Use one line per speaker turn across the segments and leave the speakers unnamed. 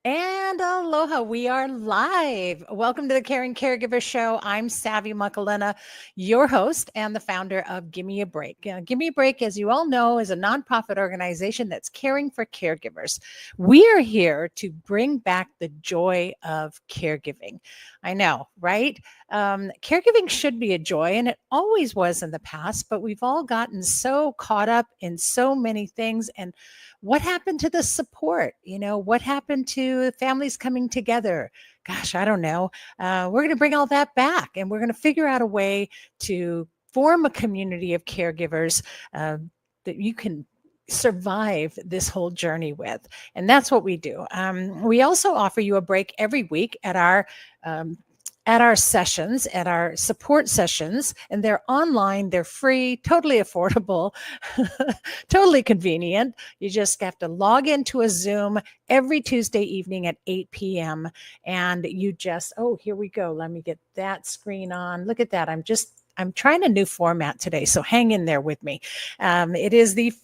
And aloha, we are live. Welcome to the Caring Caregiver Show. I'm Savvy Makalena, your host and the founder of Gimme a Break. Gimme a Break, as you all know, is a nonprofit organization that's caring for caregivers. We are here to bring back the joy of caregiving. I know, right? Caregiving should be a joy, and it always was in the past, but we've all gotten so caught up in so many things. And what happened to the support? What happened to families coming together? Gosh, I don't know. We're going to bring all that back, and we're going to figure out a way to form a community of caregivers that you can survive this whole journey with. And that's what we do. We also offer you a break every week um, at our sessions, at our support sessions, and they're online, they're free, totally affordable, totally convenient. You just have to log into a Zoom every Tuesday evening at 8 p.m. And here we go. Let me get that screen on. Look at that. I'm trying a new format today, so hang in there with me. It is the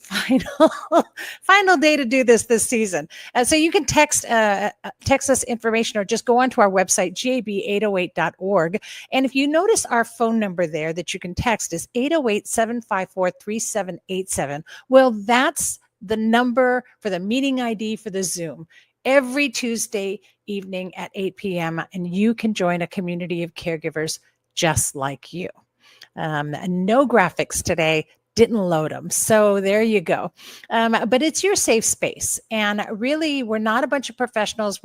final day to do this season. So you can text us information or just go onto our website, gab808.org. And if you notice our phone number there that you can text is 808-754-3787. Well, that's the number for the meeting ID for the Zoom every Tuesday evening at 8 p.m. And you can join a community of caregivers just like you. No graphics today, didn't load them. So there you go. But it's your safe space. And really, we're not a bunch of professionals.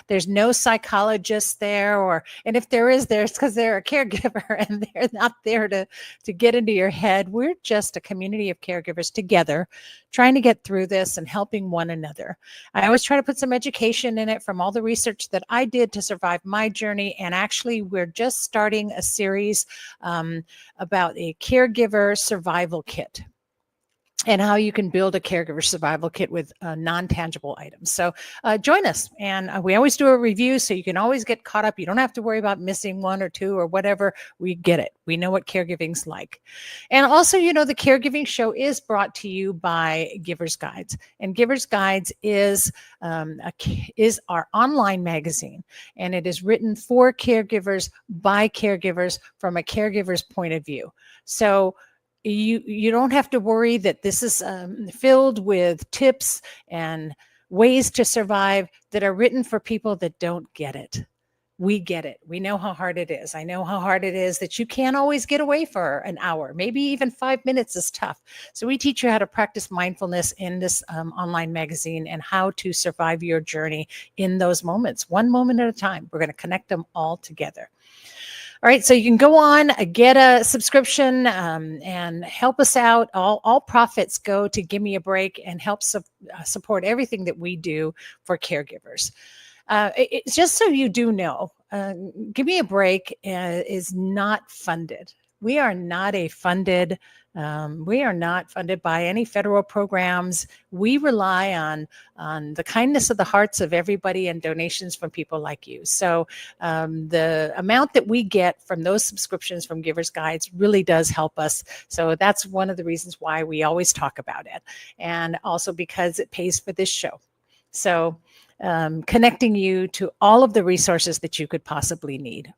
There's no psychologists there, and if there's because they're a caregiver and they're not there to get into your head. We're just a community of caregivers together, trying to get through this and helping one another. I always try to put some education in it from all the research that I did to survive my journey. And actually, we're just starting a series about a caregiver survival kit and how you can build a caregiver survival kit with non-tangible items. So join us. And we always do a review, so you can always get caught up. You don't have to worry about missing one or two or whatever. We get it. We know what caregiving's like. And also, the Caregiving Show is brought to you by Giver's Guides. And Giver's Guides is our online magazine. And it is written for caregivers by caregivers from a caregiver's point of view. So you don't have to worry that this is filled with tips and ways to survive that are written for people that don't get it. We get it. We know how hard it is. I know how hard it is that you can't always get away for an hour. Maybe even 5 minutes is tough. So we teach you how to practice mindfulness in this online magazine and how to survive your journey in those moments, one moment at a time. We're going to connect them all together. All right, so you can go on, get a subscription and help us out. All profits go to Gimme a Break and help support everything that we do for caregivers. It's just so you do know, Gimme a Break is not funded. We are not funded by any federal programs. We rely on the kindness of the hearts of everybody and donations from people like you. So the amount that we get from those subscriptions from Giver's Guides really does help us. So that's one of the reasons why we always talk about it. And also because it pays for this show. So connecting you to all of the resources that you could possibly need.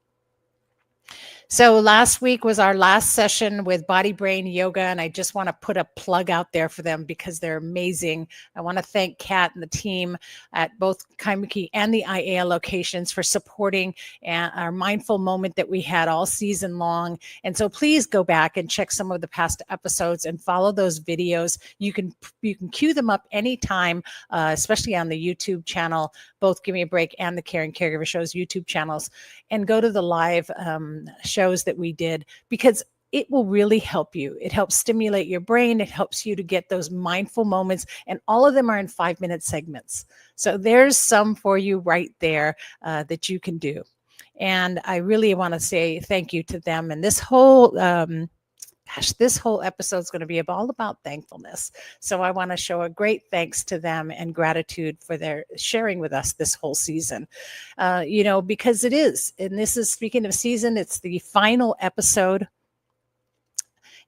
So last week was our last session with Body Brain Yoga, and I just want to put a plug out there for them because they're amazing. I want to thank Kat and the team at both Kaimuki and the IAL locations for supporting our mindful moment that we had all season long. And so please go back and check some of the past episodes and follow those videos. You can queue them up anytime, especially on the YouTube channel, both Give Me a Break and the Caring Caregiver Show's YouTube channels, and go to the live shows that we did, because it will really help you. It helps stimulate your brain. It helps you to get those mindful moments, and all of them are in 5-minute segments. So there's some for you right there that you can do. And I really want to say thank you to them. And this whole this whole episode is going to be all about thankfulness. So I want to show a great thanks to them and gratitude for their sharing with us this whole season. Because it is, and this is, speaking of season, it's the final episode.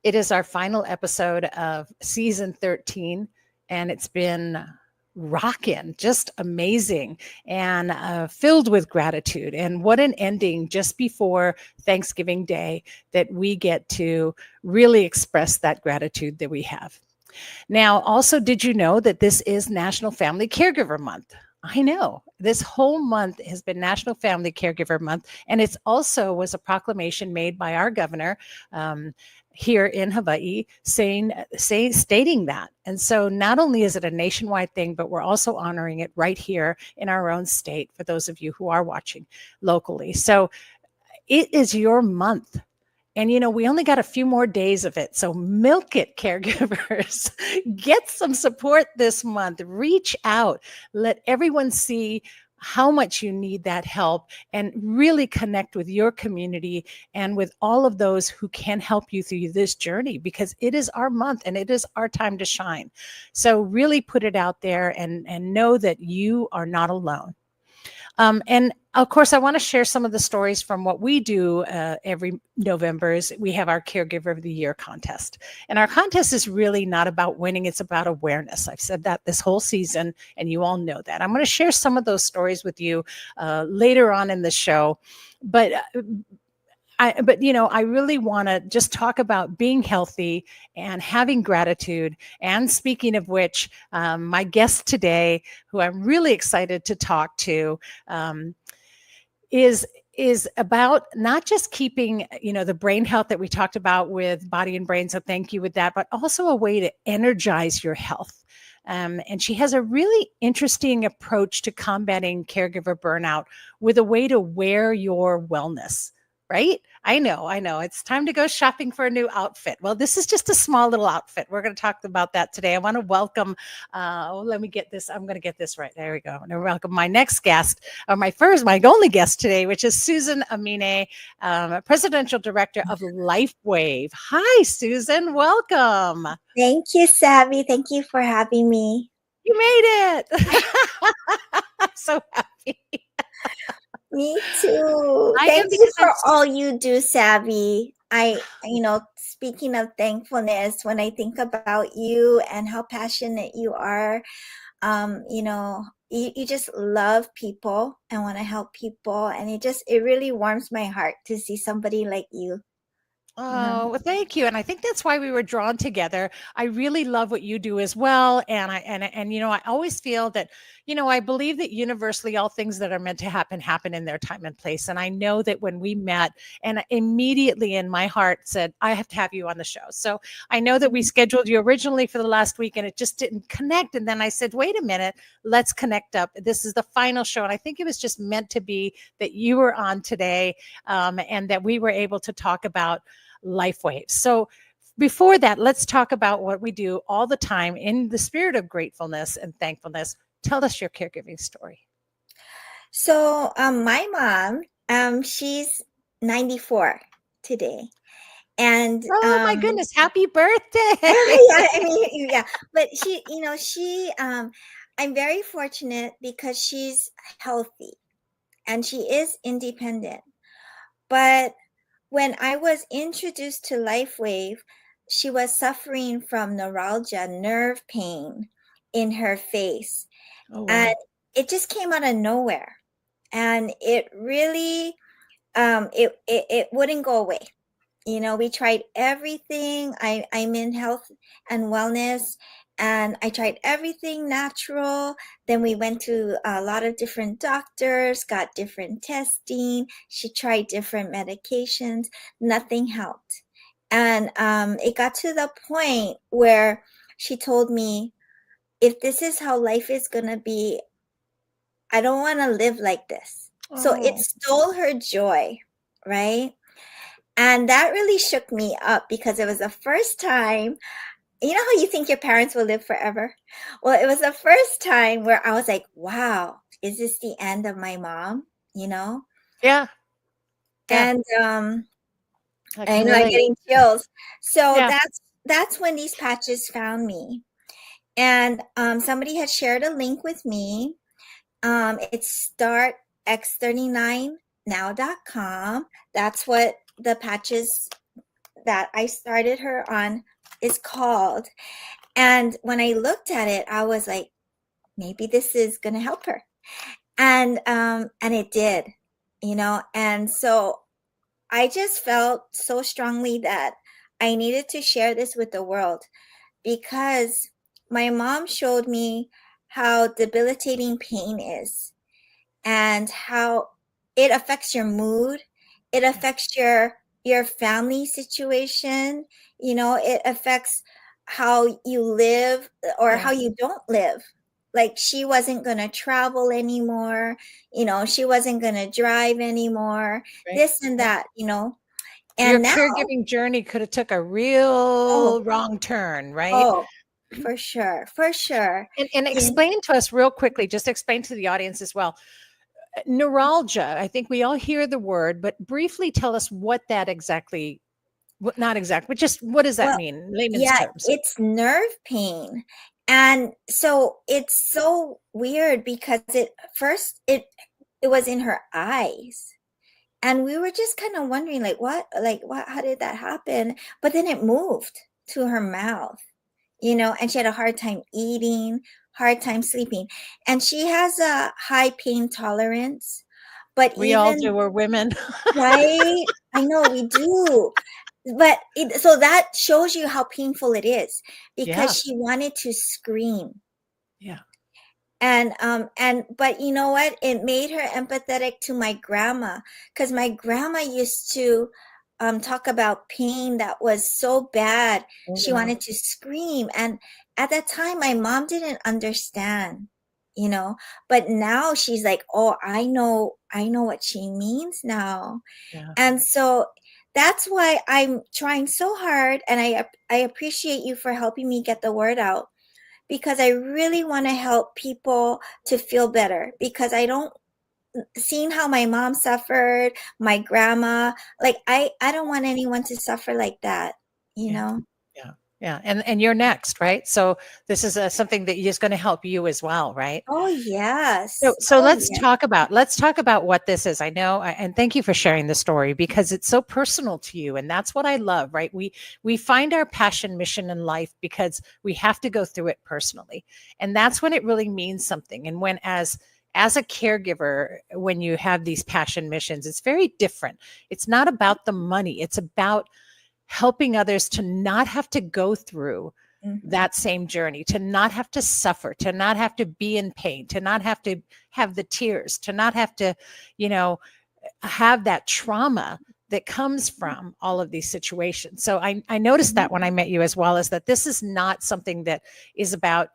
It is our final episode of season 13, and it's been rockin', just amazing, and filled with gratitude. And what an ending just before Thanksgiving Day, that we get to really express that gratitude that we have. Now, also, did you know that this is National Family Caregiver Month? I know this whole month has been National Family Caregiver Month, and it's also was a proclamation made by our governor here in Hawaii, stating that. And so, not only is it a nationwide thing, but we're also honoring it right here in our own state. For those of you who are watching locally, so it is your month. And, we only got a few more days of it. So milk it, caregivers. Get some support this month. Reach out. Let everyone see how much you need that help, and really connect with your community and with all of those who can help you through this journey, because it is our month and it is our time to shine. So really put it out there, and know that you are not alone. And of course, I want to share some of the stories from what we do every November. Is we have our Caregiver of the Year contest. And our contest is really not about winning, it's about awareness. I've said that this whole season, and you all know that. I'm going to share some of those stories with you later on in the show. But I really want to just talk about being healthy and having gratitude. And speaking of which, my guest today, who I'm really excited to talk to, is about not just keeping, the brain health that we talked about with Body and Brain. So thank you with that, but also a way to energize your health. And she has a really interesting approach to combating caregiver burnout with a way to wear your wellness. Right? I know. It's time to go shopping for a new outfit. Well, this is just a small little outfit. We're going to talk about that today. I want to welcome, let me get this. I'm going to get this right. There we go. I'm going to welcome my next guest, or my only guest today, which is Susan Amine, Presidential Director of LifeWave. Hi, Susan. Welcome.
Thank you, Savvy. Thank you for having me.
You made it. I'm so happy.
Me too. Thank you for all you do, Savvy. Speaking of thankfulness, when I think about you and how passionate you are, you just love people and want to help people. And it really warms my heart to see somebody like you.
Oh, well, thank you. And I think that's why we were drawn together. I really love what you do as well. And I always feel that, I believe that universally all things that are meant to happen in their time and place. And I know that when we met, and immediately in my heart said, I have to have you on the show. So I know that we scheduled you originally for the last week and it just didn't connect. And then I said, wait a minute, let's connect up. This is the final show. And I think it was just meant to be that you were on today, and that we were able to talk about LifeWave. So before that, let's talk about what we do all the time in the spirit of gratefulness and thankfulness. Tell us your caregiving story.
So my mom, she's 94 today. And
oh my goodness, happy birthday.
Yeah. But I'm very fortunate because she's healthy and she is independent. But when I was introduced to LifeWave, she was suffering from neuralgia, nerve pain in her face. Oh, wow. And it just came out of nowhere. And it really, it wouldn't go away. We tried everything. I'm in health and wellness, and I tried everything natural. Then we went to a lot of different doctors, got different testing. She tried different medications. Nothing helped. And it got to the point where she told me, if this is how life is going to be, I don't want to live like this. Oh. So it stole her joy, right? And that really shook me up because it was the first time, you know how you think your parents will live forever? Well, it was the first time where I was like, wow, is this the end of my mom?
Yeah.
And I'm getting chills. So that's when these patches found me. And somebody had shared a link with me. It's startx39now.com. That's what the patches that I started her on is called. And when I looked at it, I was like, maybe this is going to help her. And it did, and so I just felt so strongly that I needed to share this with the world, because my mom showed me how debilitating pain is, and how it affects your mood, it affects your family situation, it affects how you live or how
Yeah.
you don't live. Like, she wasn't going to travel anymore, she wasn't going to drive anymore,
Right.
this and
Right.
that,
Your
and now,
caregiving journey could have took a
oh,
real wrong turn, right?
oh, for sure, for sure.
And explain to us real quickly, just explain to the audience as well. Neuralgia, I think we all hear the word, but briefly tell us what that exactly, what not exactly, but just what does that
Well,
mean in layman's
yeah,
terms?
it's nerve pain. And so it's so weird, because it was in her eyes. And we were just kind of wondering, like what, how did that happen? But then it moved to her mouth, and she had a hard time eating, hard time sleeping. And she has a high pain tolerance. But
We all do,
even,
we're women.
right? I know we do. But so that shows you how painful it is, because
Yeah.
she wanted to scream.
Yeah.
But you know what? It made her empathetic to my grandma, because my grandma used to talk about pain that was so bad.
Oh,
She
wow.
wanted to scream. And at that time, my mom didn't understand, but now she's like, oh, I know what she means now.
Yeah.
And so that's why I'm trying so hard, and I appreciate you for helping me get the word out, because I really want to help people to feel better, because I don't seeing how my mom suffered, my grandma, like I don't want anyone to suffer like that, you
Yeah.
know.
Yeah. Yeah. And you're next, right? So this is something that is going to help you as well, right?
Oh
So,
yes.
so
Oh
let's
yeah.
talk about what this is. I know, and thank you for sharing the story, because it's so personal to you, and that's what I love. Right? We find our passion, mission in life because we have to go through it personally, and that's when it really means something. And when, as a caregiver, when you have these passion missions, it's very different. It's not about the money; it's about helping others to not have to go through
Mhm.
that same journey, to not have to suffer, to not have to be in pain, to not have to have the tears, to not have to, you know, have that trauma that comes from all of these situations. So I noticed that when I met you as well, is that this is not something that is about,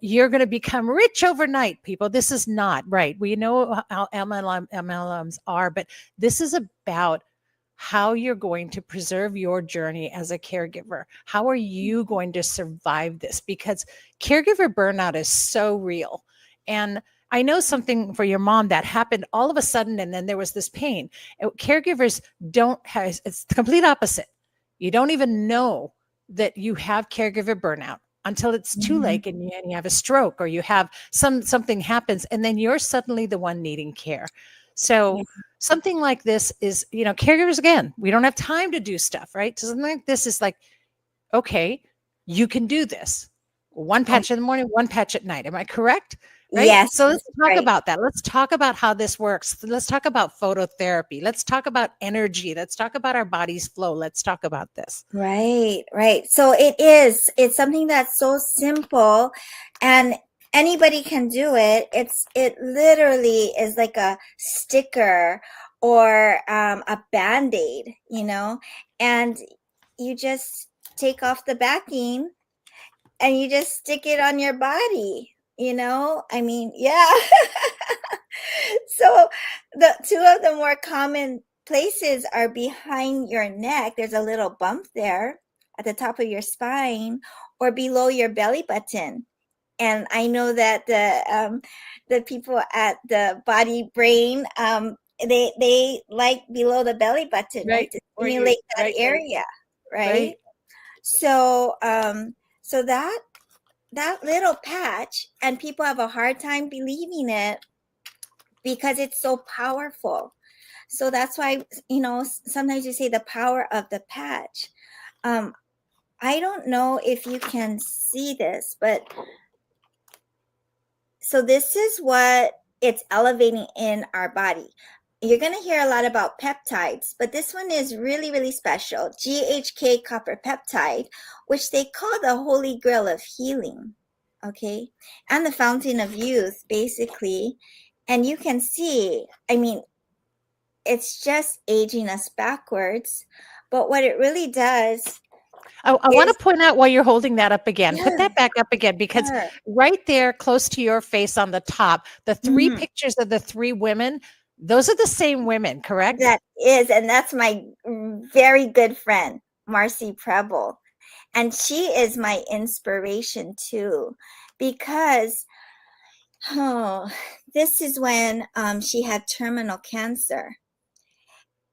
you're going to become rich overnight, people. This is not right. We know how MLMs are, but this is about how you're going to preserve your journey as a caregiver. How are you going to survive this? Because caregiver burnout is so real. And I know something for your mom that happened all of a sudden, and then there was this pain. Caregivers don't have, it's the complete opposite. You don't even know that you have caregiver burnout until it's too
Mhm.
late, and you have a stroke, or you have something happens, and then you're suddenly the one needing care. So
Yeah.
something like this is, caregivers, again, we don't have time to do stuff, right? So something like this is like, okay, you can do this. One
Um,
patch in the morning, one patch at night. Am I correct? Right?
yes,
So let's talk
right.
about that. Let's talk about how this works. Let's talk about phototherapy. Let's talk about energy. Let's talk about our body's flow. Let's talk about this.
Right, right. So it's something that's so simple, and anybody can do it. It literally is like a sticker or a band-aid, and you just take off the backing and you just stick it on your body, I mean, yeah. So the two of the more common places are behind your neck. There's a little bump there at the top of your spine, or below your belly button. And I know that the people at the Body Brain, they like below the belly button, right,
Right.
to
Or you,
stimulate that
right,
area, right?
right.
So so that little patch, and people have a hard time believing it because it's so powerful. So that's why, sometimes you say the power of the patch. Um, I don't know if you can see this, but So this is what it's elevating in our body. You're going to hear a lot about peptides, but this one is really, really special. GHK copper peptide, which they call the holy grail of healing, okay? And the fountain of youth, basically. And you can see, I mean, it's just aging us backwards. But what it really does
I want
is,
to point out while you're holding that up again, put
yeah,
that back up again, because
sure.
right there, close to your face on the top, the three
Mhm.
pictures of the three women, those are the same women, correct?
That is, and that's my very good friend, Marcy Preble. And she is my inspiration too, because oh, this is when she had terminal cancer.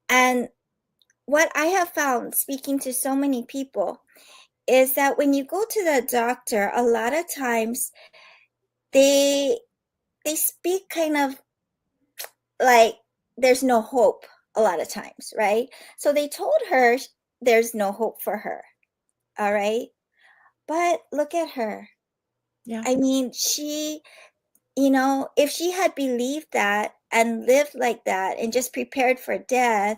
And what I have found speaking to so many people is that when you go to the doctor, a lot of times they they speak kind of like there's no hope a lot of times, right? So they told her there's no hope for her. All right. But look at her.
Yeah.
I mean, if she had believed that and lived like that and just prepared for death,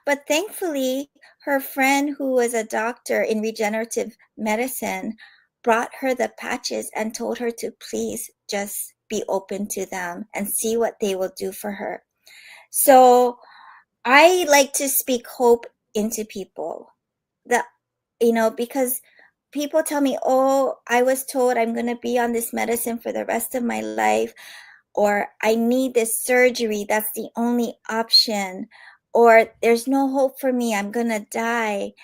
but thankfully, her friend who was a doctor in regenerative medicine brought her the patches and told her to please just be open to them and see what they will do for her. So I like to speak hope into people that, because people tell me, oh, I was told I'm going to be on this medicine for the rest of my life, or I need this surgery. That's the only option, or there's no hope for me. I'm going to die.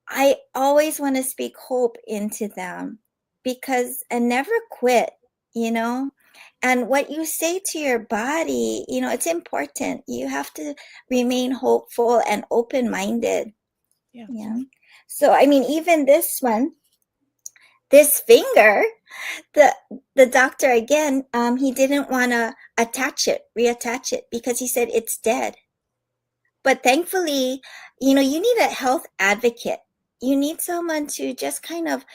I always want to speak hope into them and never quit, you know? And what you say to your body, it's important. You have to remain hopeful and open minded.
Yeah.
Yeah. So, I mean, even this finger, the the doctor again, he didn't want to reattach it because he said it's dead. But thankfully, you need a health advocate. You need someone to just kind of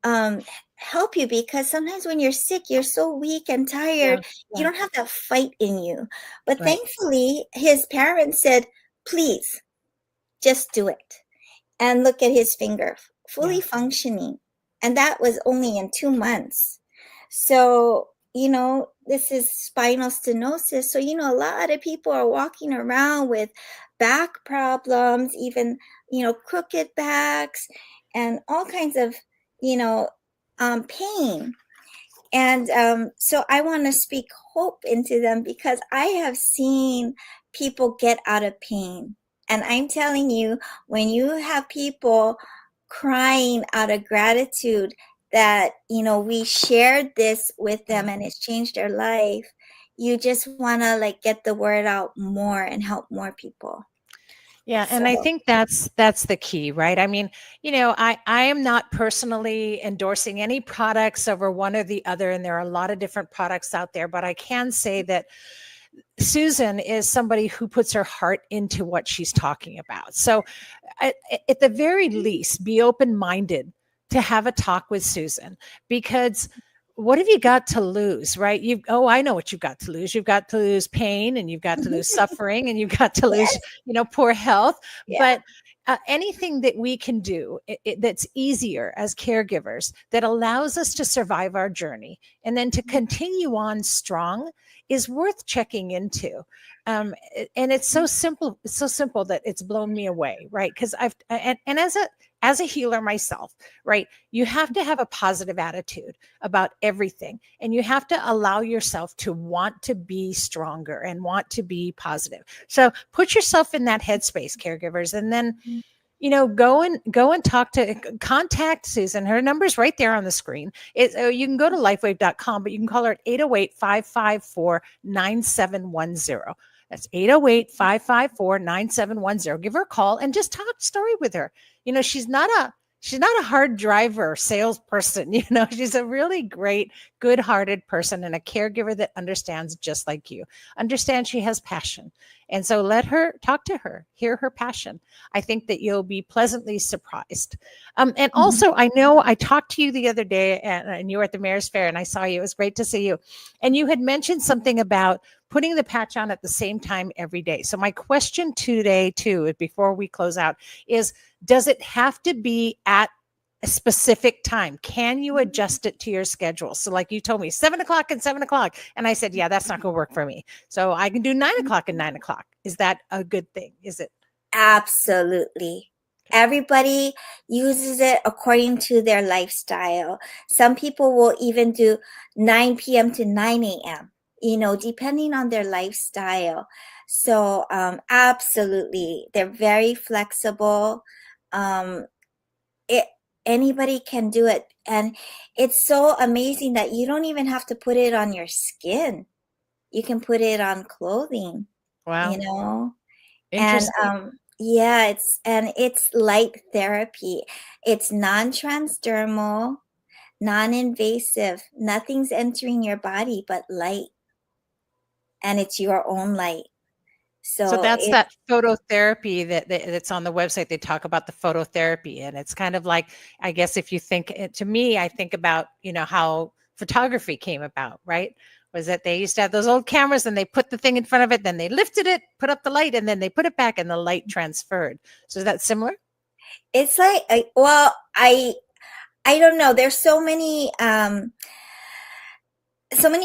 um, help you, because sometimes when you're sick, you're so weak and
Yeah.
tired, you
Yeah.
don't have that fight in you. But
Right.
thankfully, his parents said, please, just do it. And look at his finger, fully
Yeah.
functioning. And that was only in 2 months. So, this is spinal stenosis. So, a lot of people are walking around with back problems, even, crooked backs and all kinds of, you know, pain. And so I want to speak hope into them because I have seen people get out of pain. And I'm telling you, when you have people crying out of gratitude that, we shared this with
Yeah.
them and it's changed their life, you just want to like get the word out more and help more people.
Yeah, and I
So,
think that's the key, right? I mean, I am not personally endorsing any products over one or the other, and there are a lot of different products out there, but I can say that Susan is somebody who puts her heart into what she's talking about. So, at, at the very least, be open minded to have a talk with Susan, because what have you got to lose, right? I know what you've got to lose. You've got to lose pain, and you've got to lose suffering, and you've got to lose,
yes,
poor health.
yeah.
But anything that we can do that's easier as caregivers, that allows us to survive our journey and then to continue on strong, is worth checking into. And it's so simple. It's so simple that it's blown me away, right? Because and as a healer myself, right, you have to have a positive attitude about everything, and you have to allow yourself to want to be stronger and want to be positive. So put yourself in that headspace, caregivers, and then go and contact Susan. Her number's right there on the screen. You can go to lifewave.com, but you can call her at 808-554-9710. That's 808-554-9710. Give her a call and just talk story with her. She's not she's not a hard driver salesperson. She's a really great, good-hearted person and a caregiver that understands just like you. Understand she has passion. And so let her talk to her, hear her passion. I think that you'll be pleasantly surprised. And also, I know I talked to you the other day and you were at the Mayor's Fair and I saw you. It was great to see you. And you had mentioned something about putting the patch on at the same time every day. So my question today, too, before we close out, is does it have to be at a specific time? Can you adjust it to your schedule? So like you told me 7:00 and 7:00. And I said, yeah, that's not going to work for me. So I can do 9:00 and 9:00. Is that a good thing? Is it?
Absolutely. Everybody uses it according to their lifestyle. Some people will even do 9 p.m. to 9 a.m., depending on their lifestyle. So absolutely, they're very flexible. Um, it Anybody can do it, and it's so amazing that you don't even have to put it on your skin. You can put it on clothing,
Wow.
and
Interesting.
yeah, it's light therapy. It's non-transdermal, non-invasive. Nothing's entering your body but light, and it's your own light.
So
So
that's that phototherapy that's on the website. They talk about the phototherapy, and it's kind of like, I guess if you think to me, I think about, how photography came about, right? Was that they used to have those old cameras and they put the thing in front of it, then they lifted it, put up the light, and then they put it back and the light transferred. So is that similar?
it's like, well, I don't know. There's so many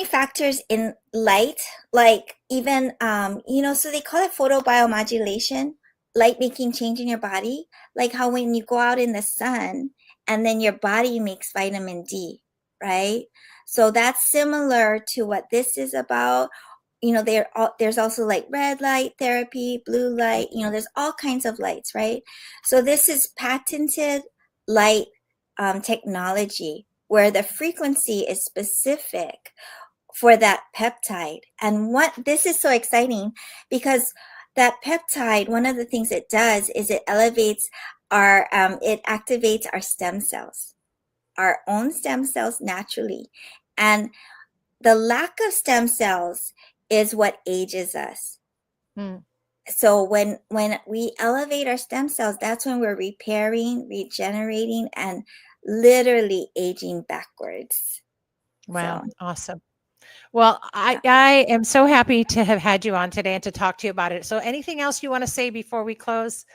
factors in light, like even so they call it photobiomodulation, light making change in your body, like how when you go out in the sun and then your body makes vitamin D, right? So that's similar to what this is about. There's also like red light therapy, blue light, there's all kinds of lights, right? So this is patented light technology where the frequency is specific for that peptide. And what this is so exciting because that peptide, one of the things it does is it activates our stem cells, our own stem cells naturally. And the lack of stem cells is what ages us.
Hmm.
So when we elevate our stem cells, that's when we're repairing, regenerating, and literally aging backwards.
Wow.
So
Awesome. Well,
yeah.
I am so happy to have had you on today and to talk to you about it. So anything else you want to say before we close?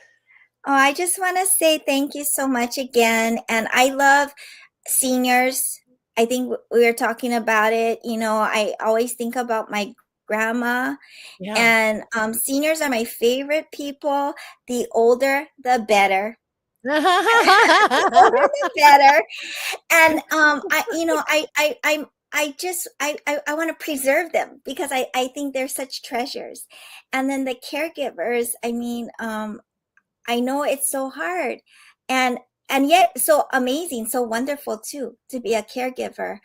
Oh, I just want to say thank you so much again. And I love seniors. I think we were talking about it. I always think about my grandma,
Yeah.
and seniors are my favorite people. The older, the better. The older, the better. And I want to preserve them because I think they're such treasures. And then the caregivers, I know it's so hard and yet so amazing, so wonderful too, to be a caregiver.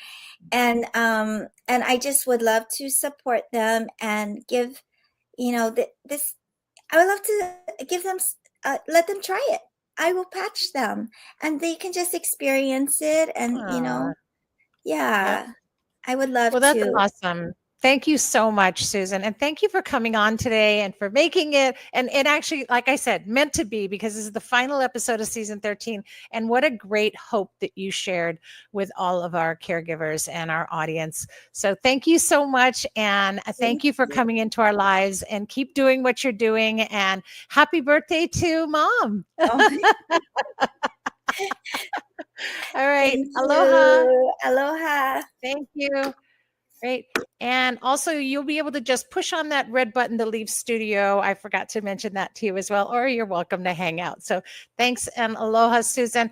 And I just would love to support them and give, this, I would love to give them, let them try it. I will patch them and they can just experience it. And,
Aw, yep.
yeah, I would love
Well, that's
to.
awesome. Thank you so much, Susan. And thank you for coming on today and for making it. And it actually, like I said, meant to be because this is the final episode of season 13. And what a great hope that you shared with all of our caregivers and our audience. So thank you so much. And thank
Thank
you for
you.
coming into our lives and keep doing what you're doing. And happy birthday to mom.
Oh,
All right.
thank
Aloha.
you. Aloha.
Thank you. Great. And also, you'll be able to just push on that red button to leave studio. I forgot to mention that to you as well, or you're welcome to hang out. So thanks and aloha, Susan.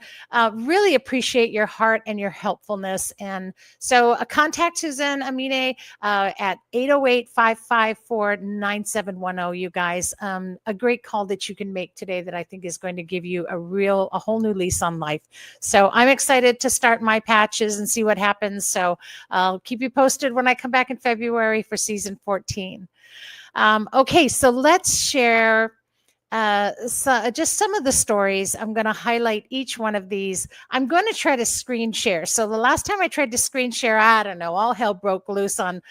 Really appreciate your heart and your helpfulness. And so contact Susan Amine at 808-554-9710, you guys. A great call that you can make today that I think is going to give you a whole new lease on life. So I'm excited to start my patches and see what happens. So I'll keep you posted when I come back in February for season 14. Okay, so let's share So just some of the stories. I'm going to highlight each one of these. I'm going to try to screen share. So the last time I tried to screen share, I don't know, all hell broke loose on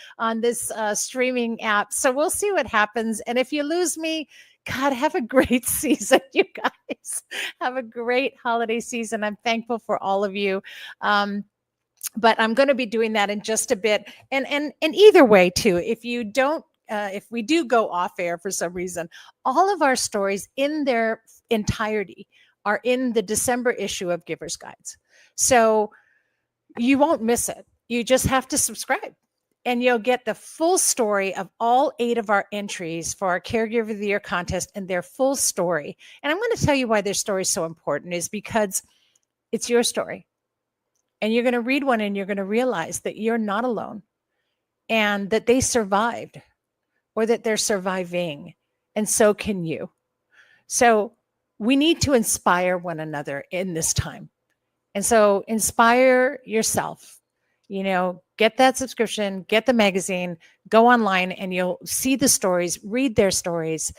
this streaming app. So we'll see what happens. And if you lose me, God, have a great season, you guys. Have a great holiday season. I'm thankful for all of you. But I'm going to be doing that in just a bit. And either way, too, if we do go off air for some reason, all of our stories in their entirety are in the December issue of Giver's Guides. So you won't miss it. You just have to subscribe and you'll get the full story of all 8 of our entries for our Caregiver of the Year contest and their full story. And I'm going to tell you why their story is so important is because it's your story. And you're going to read one and you're going to realize that you're not alone and that they survived or that they're surviving. And so can you. So we need to inspire one another in this time. And so inspire yourself, get that subscription, get the magazine, go online and you'll see the stories, read their stories.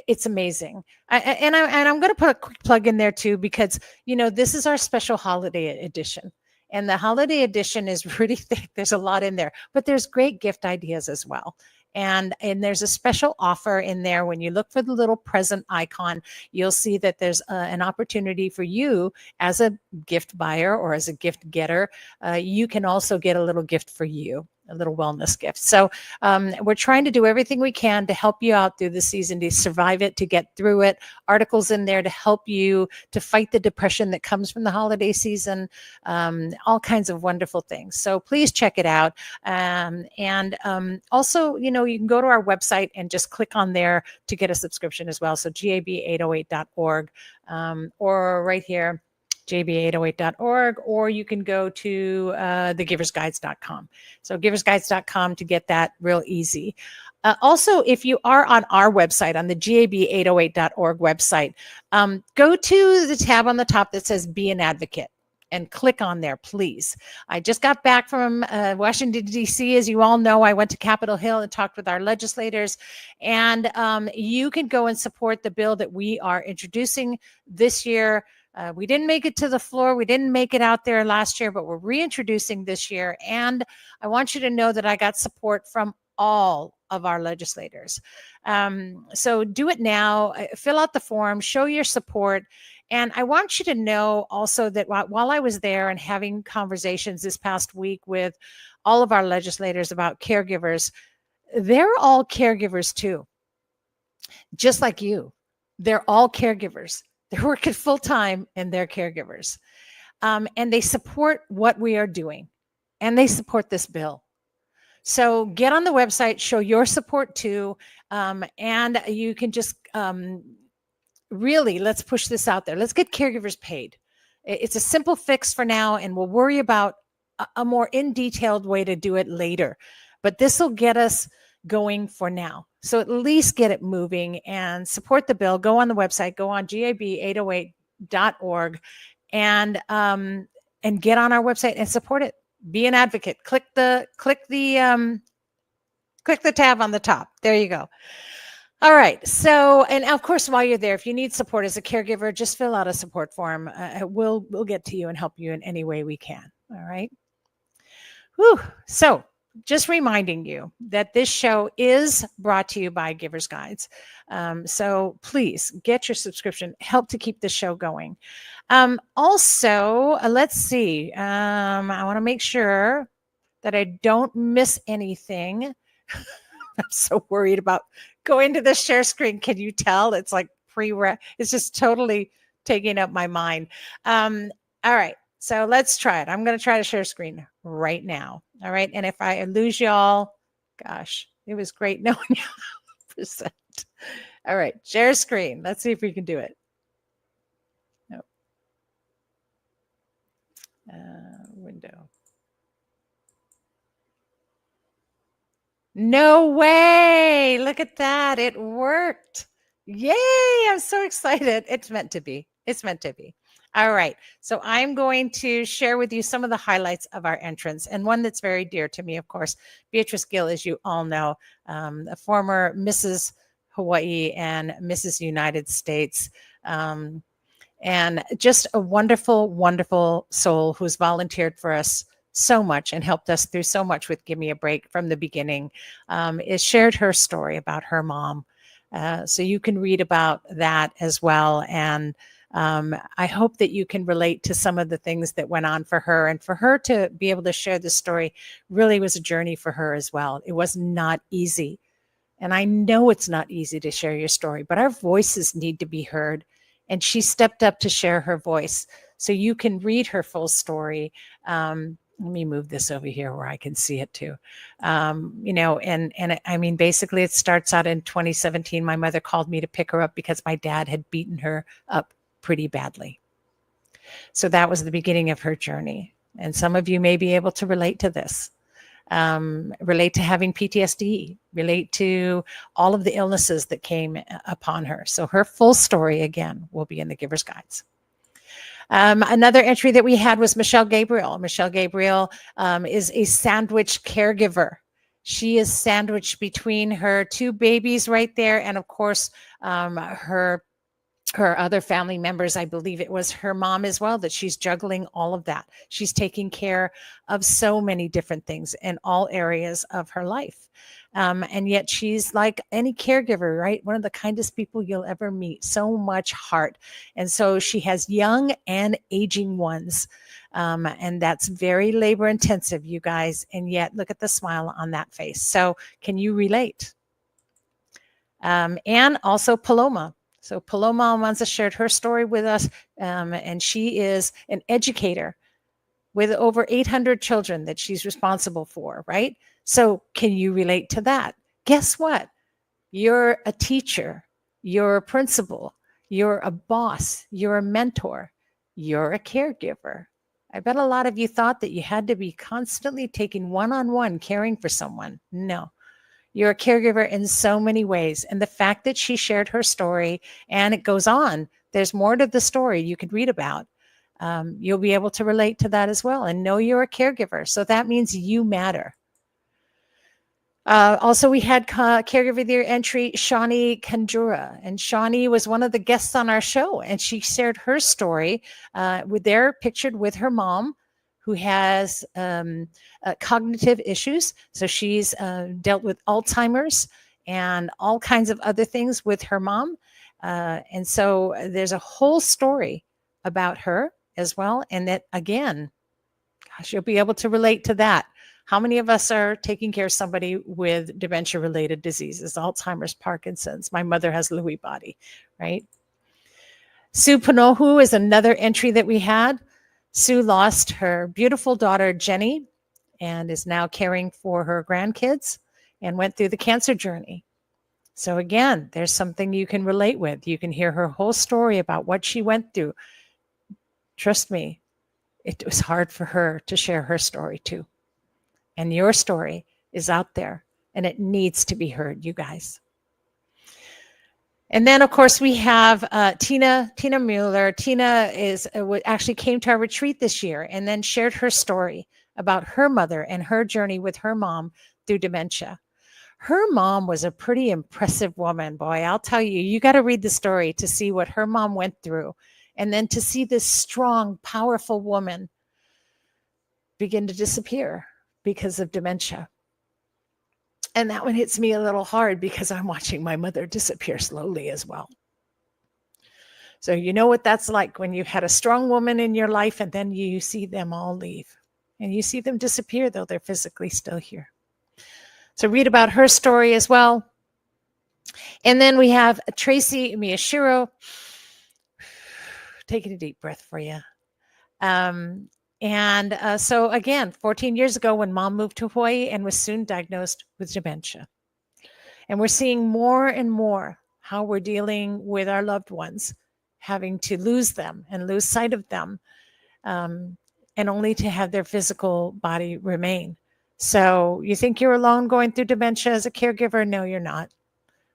It's amazing. And I'm going to put a quick plug in there too, because, this is our special holiday edition. And the holiday edition is really thick. There's a lot in there, but there's great gift ideas as well. And there's a special offer in there. When you look for the little present icon, you'll see that there's an opportunity for you as a gift buyer or as a gift getter. You can also get a little gift for you, a little wellness gift. So we're trying to do everything we can to help you out through the season, to survive it, to get through it. Articles in there to help you to fight the depression that comes from the holiday season, all kinds of wonderful things. So please check it out. Also, you can go to our website and just click on there to get a subscription as well. So gab808.org or right here, jb808.org, or you can go to thegiversguides.com. So giversguides.com to get that real easy. Also, if you are on our website, on the gab808.org website, go to the tab on the top that says Be an Advocate and click on there, please. I just got back from Washington, D.C. As you all know, I went to Capitol Hill and talked with our legislators. And you can go and support the bill that we are introducing this year. We didn't make it to the floor. We didn't make it out there last year, but we're reintroducing this year. And I want you to know that I got support from all of our legislators. So do it now. Fill out the form. Show your support. And I want you to know also that while I was there and having conversations this past week with all of our legislators about caregivers, they're all caregivers too, just like you. They're all caregivers. They're working full time and they're caregivers. And they support what we are doing and they support this bill. So get on the website, show your support too. And you can just really, let's push this out there. Let's get caregivers paid. It's a simple fix for now, and we'll worry about a more in-detailed way to do it later. But this will get us going for now. So at least get it moving and support the bill. Go on the website, go on gab808.org and get on our website and support it. Be an advocate. Click the tab on the top. There you go. All right. So, and of course, while you're there, if you need support as a caregiver, just fill out a support form. We'll get to you and help you in any way we can. All right. Whew. So just reminding you that this show is brought to you by Giver's Guides. So please get your subscription, help to keep the show going. Also, let's see. I want to make sure that I don't miss anything. I'm so worried about going to the share screen. Can you tell? It's like it's just totally taking up my mind. All right. So let's try it. I'm going to try to share screen right now. All right. And if I lose y'all, gosh, it was great knowing you. All right. Share screen. Let's see if we can do it. Nope. Window. No way. Look at that. It worked. Yay. I'm so excited. It's meant to be. It's meant to be. All right. So I'm going to share with you some of the highlights of our entrance, and one that's very dear to me, of course, Beatrice Gill, as you all know, a former Mrs. Hawaii and Mrs. United States. And just a wonderful, wonderful soul who's volunteered for us so much and helped us through so much with Give Me a Break from the beginning, is shared her story about her mom. So you can read about that as well. And I hope that you can relate to some of the things that went on for her. And for her to be able to share this story really was a journey for her as well. It was not easy. And I know it's not easy to share your story, but our voices need to be heard. And she stepped up to share her voice. So you can read her full story. Let me move this over here where I can see it too. And I mean, basically it starts out in 2017. My mother called me to pick her up because my dad had beaten her up pretty badly. So that was the beginning of her journey. And some of you may be able to relate to this. Relate to having PTSD, relate to all of the illnesses that came upon her. So her full story, again, will be in the Giver's Guides. Another entry that we had was Michelle Gabriel. Michelle Gabriel is a sandwich caregiver. She is sandwiched between her two babies right there, and of course, her other family members. I believe it was her mom as well, that she's juggling all of that. She's taking care of so many different things in all areas of her life. And yet she's like any caregiver, right? One of the kindest people you'll ever meet, so much heart. And so she has young and aging ones. And that's very labor intensive, you guys. And yet look at the smile on that face. So can you relate? And also Paloma. So Paloma Almanza shared her story with us, and she is an educator with over 800 children that she's responsible for, right? So can you relate to that? Guess what? You're a teacher, you're a principal, you're a boss, you're a mentor, you're a caregiver. I bet a lot of you thought that you had to be constantly taking one-on-one caring for someone. No. You're a caregiver in so many ways. And the fact that she shared her story, and it goes on, there's more to the story you could read about. You'll be able to relate to that as well and know you're a caregiver. So that means you matter. Also, we had caregiver of the year entry, Shawnee Kanjura. And Shawnee was one of the guests on our show. And she shared her story pictured with her mom, who has cognitive issues. So she's dealt with Alzheimer's and all kinds of other things with her mom. And so there's a whole story about her as well. And that, again, gosh, you'll be able to relate to that. How many of us are taking care of somebody with dementia-related diseases, Alzheimer's, Parkinson's? My mother has Lewy body, right? Sue Panohu is another entry that we had. Sue lost her beautiful daughter, Jenny, and is now caring for her grandkids and went through the cancer journey. So again, there's something you can relate with. You can hear her whole story about what she went through. Trust me, it was hard for her to share her story too. And your story is out there, and it needs to be heard, you guys. And then, of course, we have Tina Mueller. Tina actually came to our retreat this year and then shared her story about her mother and her journey with her mom through dementia. Her mom was a pretty impressive woman, boy. I'll tell you, you got to read the story to see what her mom went through, and then to see this strong, powerful woman begin to disappear because of dementia. And that one hits me a little hard because I'm watching my mother disappear slowly as well. So you know what that's like when you've had a strong woman in your life and then you see them all leave. And you see them disappear, though they're physically still here. So read about her story as well. And then we have Tracy Miyashiro. Taking a deep breath for you. So again, 14 years ago when mom moved to Hawaii and was soon diagnosed with dementia. And we're seeing more and more how we're dealing with our loved ones, having to lose them and lose sight of them, and only to have their physical body remain. So you think you're alone going through dementia as a caregiver? No, you're not.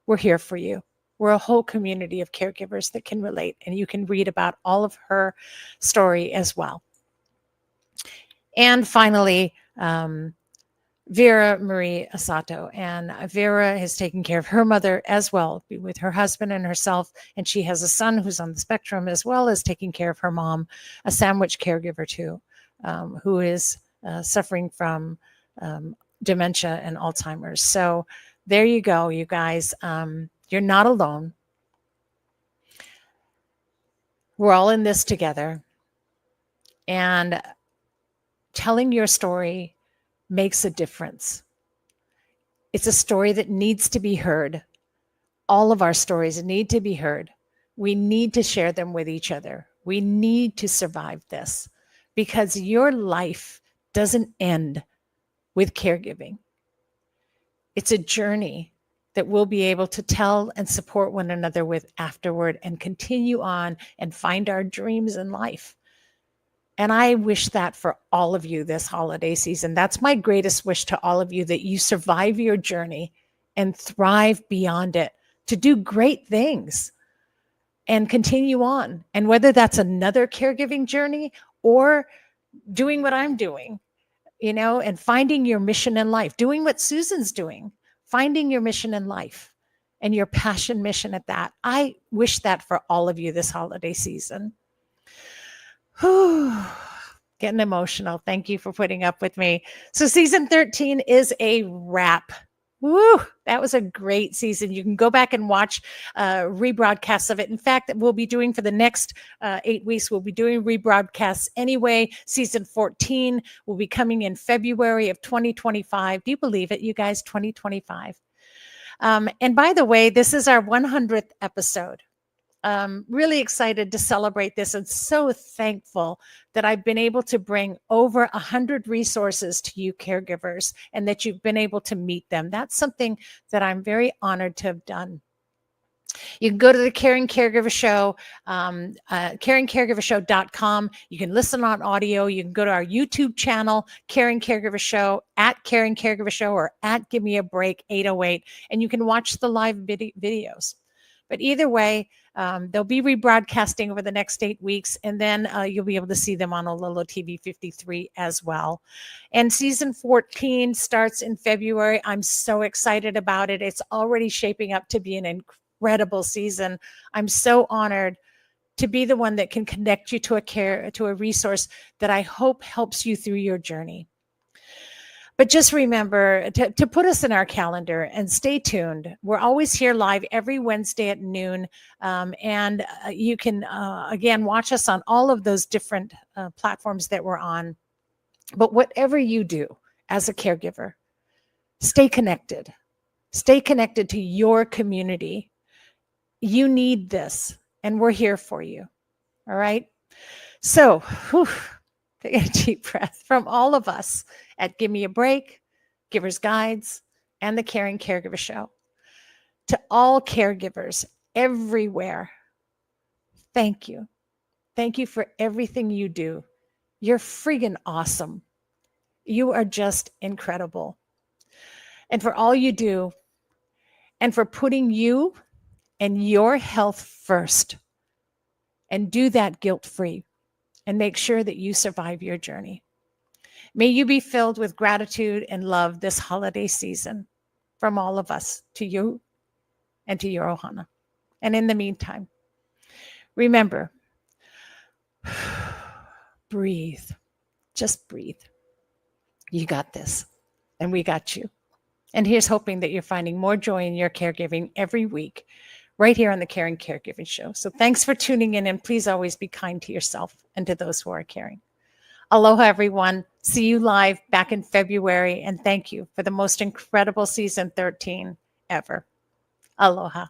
We're here for you. We're a whole community of caregivers that can relate, and you can read about all of her story as well. And finally, Vera Marie Asato. And Vera has taken care of her mother as well, with her husband and herself. And she has a son who's on the spectrum, as well as taking care of her mom, a sandwich caregiver too, who is suffering from dementia and Alzheimer's. So there you go, you guys. You're not alone. We're all in this together. And telling your story makes a difference. It's a story that needs to be heard. All of our stories need to be heard. We need to share them with each other. We need to survive this, because your life doesn't end with caregiving. It's a journey that we'll be able to tell and support one another with afterward, and continue on and find our dreams in life. And I wish that for all of you this holiday season. That's my greatest wish to all of you, that you survive your journey and thrive beyond it to do great things and continue on. And whether that's another caregiving journey or doing what I'm doing, and finding your mission in life, doing what Susan's doing, finding your mission in life and your passion mission at that. I wish that for all of you this holiday season. Getting emotional. Thank you for putting up with me. So season 13 is a wrap. Woo, that was a great season. You can go back and watch rebroadcasts of it. In fact, we'll be doing for the next 8 weeks, we'll be doing rebroadcasts anyway. Season 14 will be coming in February of 2025. Do you believe it, you guys? 2025. And by the way, this is our 100th episode. Really excited to celebrate this, and so thankful that I've been able to bring over 100 resources to you caregivers, and that you've been able to meet them. That's something that I'm very honored to have done. You can go to the Caring Caregiver Show, caringcaregivershow.com. You can listen on audio. You can go to our YouTube channel, Caring Caregiver Show, at Caring Caregiver Show, or at Give Me a Break 808, and you can watch the live videos. But either way, they'll be rebroadcasting over the next 8 weeks, and then you'll be able to see them on Ololo TV 53 as well. And season 14 starts in February. I'm so excited about it. It's already shaping up to be an incredible season. I'm so honored to be the one that can connect you to a resource that I hope helps you through your journey. But just remember to put us in our calendar and stay tuned. We're always here live every Wednesday at noon. And you can, again, watch us on all of those different platforms that we're on. But whatever you do as a caregiver, stay connected. Stay connected to your community. You need this, and we're here for you. All right? So, take a deep breath from all of us at Give Me a Break, Giver's Guides, and the Caring Caregiver Show. To all caregivers everywhere, thank you. Thank you for everything you do. You're friggin' awesome. You are just incredible. And for all you do, and for putting you and your health first, and do that guilt-free, and make sure that you survive your journey. May you be filled with gratitude and love this holiday season from all of us to you and to your Ohana. And in the meantime, remember, breathe. Just breathe. You got this, and we got you. And here's hoping that you're finding more joy in your caregiving every week, right here on the Caring Caregiving Show. So thanks for tuning in, and please always be kind to yourself and to those who are caring. Aloha, everyone. See you live back in February, and thank you for the most incredible season 13 ever. Aloha.